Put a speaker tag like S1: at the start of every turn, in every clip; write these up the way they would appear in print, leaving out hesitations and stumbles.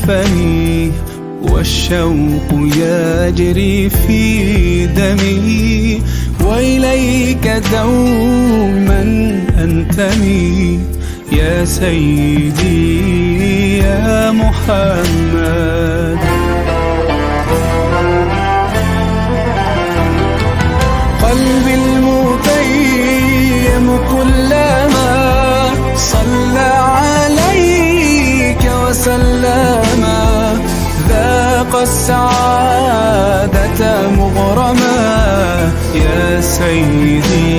S1: فمي والشوق يجري في دمي، وإليك دوما أنتمي يا سيدي يا محمد. قلبي المتيم كلما صلى عليك وسلم، ذاق السعادة مغرما يا سيدي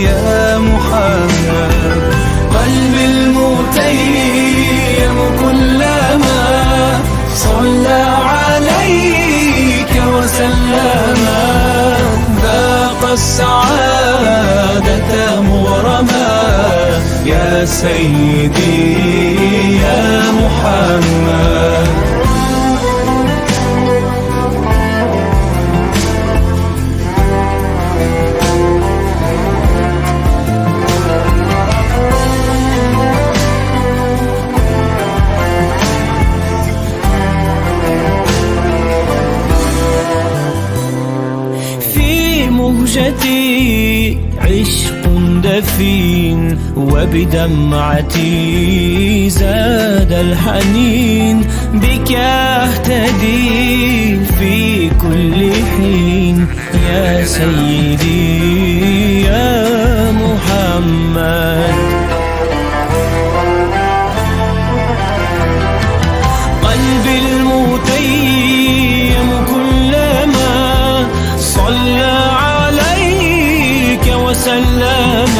S1: يا محمد. قلبي المتيم كلما صلى عليك وسلم، ذاق السعادة مغرما يا سيدي يا محمد.
S2: مهجتي عشق دفين، وبدمعتي زاد الحنين، بك أهتدي في كل حين يا سيدي يا محمد. قلبي المتيم كلما صلى عليك وسلم